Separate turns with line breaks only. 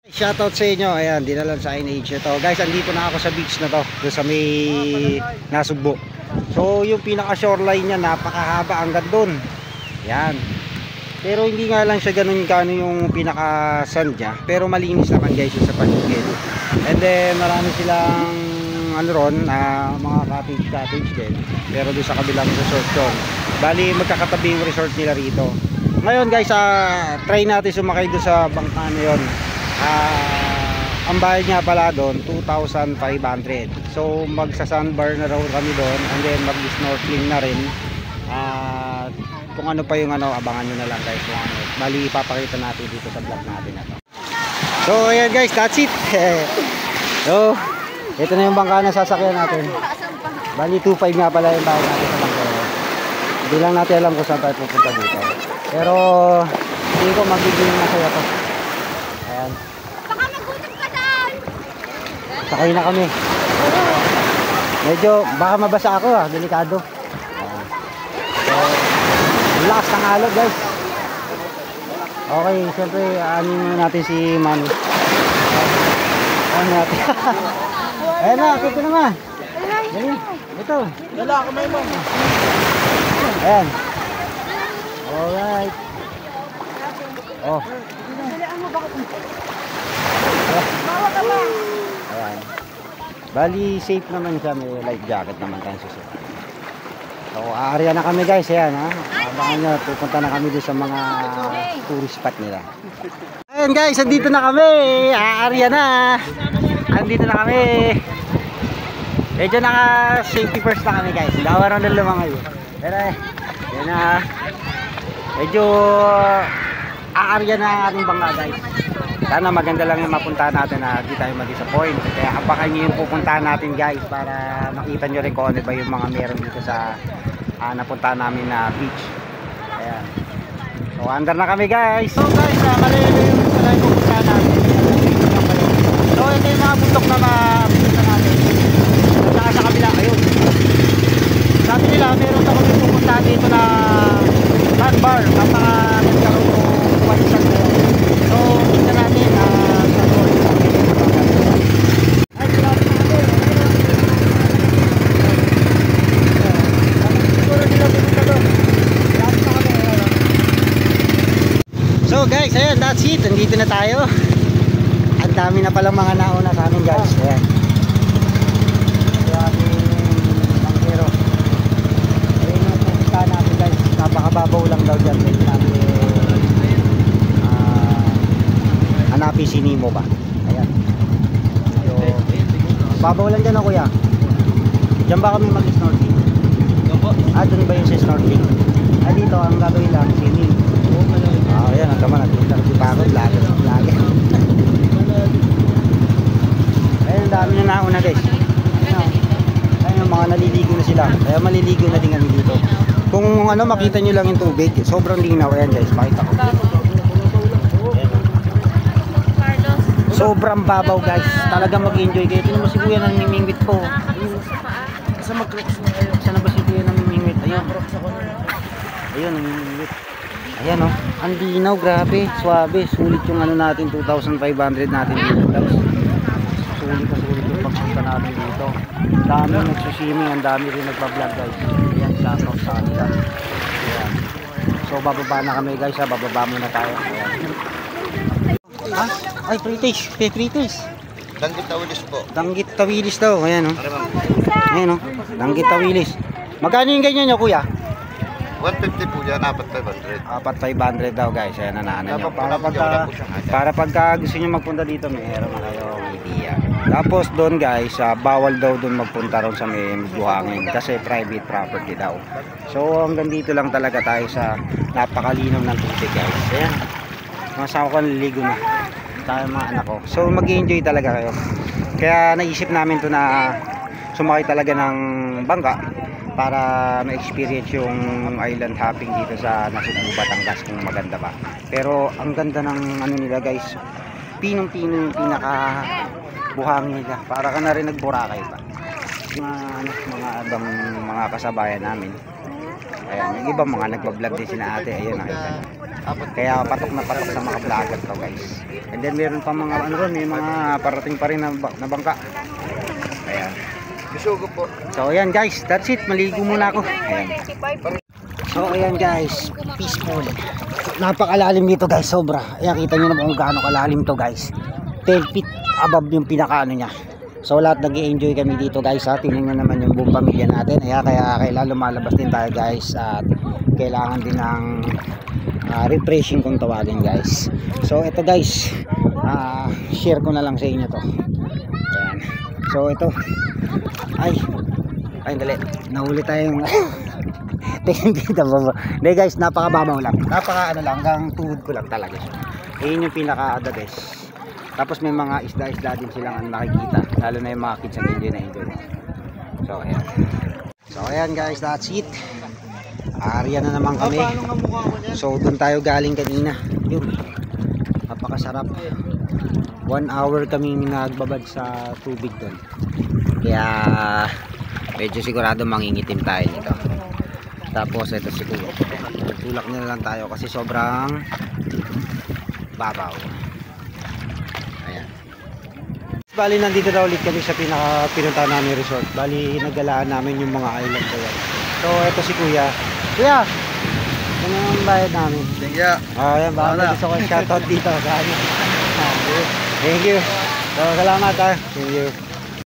Shoutout sa inyo. Ayan, dinalan sa NH ito. Guys, andito na ako sa beach na to, doon sa may Nasugbo. So, yung pinaka shoreline niya napakahaba hanggang doon. Ayan. Pero hindi nga lang siya ganun kano yung pinaka sand niya, pero malinis naman guys yung sa paligid. And then marami silang ano ron, mga cottage din. Pero doon sa kabilang resort yun. Bali, magkakatabi yung resort nila rito. Ngayon guys, try natin sumakay doon sa bangka na yun. Ang bayad nga pala doon 2,500. So magsa-sandbar na raw kami doon, and then mag-snorkeling na rin. Kung ano pa yung abangan nyo na lang guys kung ano. Bali ipapakita natin dito sa vlog natin na to. So ayan guys, that's it. So ito na yung bangka na sasakyan natin. Bali 2,500 nga pala yung bayad natin sa bangka. Hindi lang natin alam kung saan tayo pupunta dito. Pero hindi ko magiging masaya to. Ayan.
Baka nagutom ka dyan!
Sakay na kami. Medyo baka mabasa ako delikado. So, lakas ng alog guys. Okay, siyempre aanin muna natin si Manny. Ano natin? Ayan na, ito naman. Dali, ito.
Wala ka may mom.
Ayan. Alright. Oh. Ayan. Bali safe naman siya, may life jacket naman tayong susunod. So aarya na kami guys, ayan ha. Abangan nyo, pupunta na kami doon sa mga tourist spot nila. Ayan guys, andito na kami. Aarya na. Andito na kami. Medyo naka safety first na kami guys. Dawaran na lumangay. Pero yan na. Medyo aarya na ang ating bangka guys. Sana maganda lang yung mapuntahan natin na hindi tayo mag-disappoint. Kaya apakan nyo yung pupuntahan natin guys para makita nyo rin kung ano ba yung mga meron dito sa napuntahan namin na beach. Ayan. So under na kami guys. So guys, malayo yung pupuntahan natin. So ito yung mga bundok na mapunta natin. Saka sa kabila, ayun. Sabi nila meron na kami pupuntahan dito na sandbar. Napaka-nagkaroon ng pansan na yun. So tingnan natin sa doon. Ay, grabe na natin. Siguro nila pupunta doon. Grabe na kami. So guys, ayan, that's it. Nandito na tayo. Ang dami na palang mga nauna sa amin guys. Ayan. Grabe bangkero. Ayan yung pupunta natin guys. Napakababaw lang daw dyan. Medyo namin hanapin si Nemo ba. Ayan. So, babaw lang dyan kuya. Diyan ba kami mag-snorkeling? Doon ba yung snorkeling? Dito ang gagawin lang swimming. Ayan, ang gaman natin lang si Pagod lagi. Ayan, ang dami na nauna guys. Ayan, mga naliligo na sila. Kaya maliligo na din kami dito. Kung makita nyo lang yung tubig, sobrang linaw. Ayan guys, makita ko. Sobrang babaw guys. Talagang mag-enjoy kayo. Tingnan mo si Kuya nang mimingwit po. Saan mag-crocs mo kayo? Saan na ba si Kuya nang mimingwit? Ayun. Ayun, mimingwit. Ayan o. Ang linaw, grabe. Suwabe. Sulit yung natin. 2,500 natin dito guys. Sulit yung pagpunta natin dito. Ang dami nagsuswimming. Ang dami rin nagpa-vlog guys. Ayan, shoutout sa kanila. Ayan. So bababa na kami guys ha. Bababa muna tayo. Ayan. Ay, British. British.
Danggit Tawilis po.
Danggit Tawilis daw. Ayan o. Ayan o. Danggit Tawilis. Magkano yung ganyan nyo kuya?
150 po yan, 4,500.
4,500 daw guys. Ayan na nyo. Para pagka gusto nyo magpunta dito, meron na kayong idea. Tapos doon guys, bawal daw doon magpunta ron sa may buhangin kasi private property daw. So hanggang dito lang talaga tayo sa napakalinaw ng tubig guys. Ayan. Masama ko naliligo na tayo mga anak ko. So mag-enjoy talaga kayo. Kaya naisip namin to na sumakay talaga ng bangka para ma-experience yung island hopping dito sa Nasugbu, Batangas kung maganda ba. Pero ang ganda ng nila guys. Pinong-pino yung pinaka buhangin nila. Para ka na rin nag-Boracay pa. Mga abang mga kasabayan namin. Ayan, yung iba mga nagpa-vlog din sina ate. Ayun, nakita nyo. Kaya patok na patok sa mga vlogger to guys. And then meron pa mga ano ron, may mga parating pa rin na bangka. Ayan.
Bisugo po.
So ayan guys, that's it. Maligo muna ako. Ayan. So ayan guys, peaceful. Napakalalim dito guys, sobra. Ayan, kita nyo na kung gaano kalalim to guys. 10 feet above yung pinakaano niya. So lahat nag-i-enjoy kami dito guys ha. Tingnan nyo naman yung buong pamilya natin. Kaya kailangan lumalabas din tayo guys. At kailangan din ng refreshing kung tawagin guys. So ito guys, share ko na lang sa inyo to. Ayan. So ito, ay dali, nahuli tayong hindi guys, napakababaw lang, napaka ano lang, hanggang tuhod ko lang talaga. Yun yung pinaka the best. Tapos may mga isda-isda din silang nakikita, lalo na yung mga kids na enjoy na enjoy. So ayan guys, that's it. Area na naman kami. So doon tayo galing kanina. Yun, napakasarap. 1 hour kami nagbabad sa tubig doon. Kaya medyo sigurado mangingitim tayo nito. Tapos ito siguro tulak na lang tayo kasi sobrang babaw. Ayan. Bali nandito na ulit kami sa pinuntahan namin resort. Bali nagalaan namin yung mga island ko yan. So ito si Kuya. Kuya, ano yung bayad namin?
Thank you.
Ayan, baka gusto ko shoutout dito sa ano. Thank you. So salamat ha. Thank you.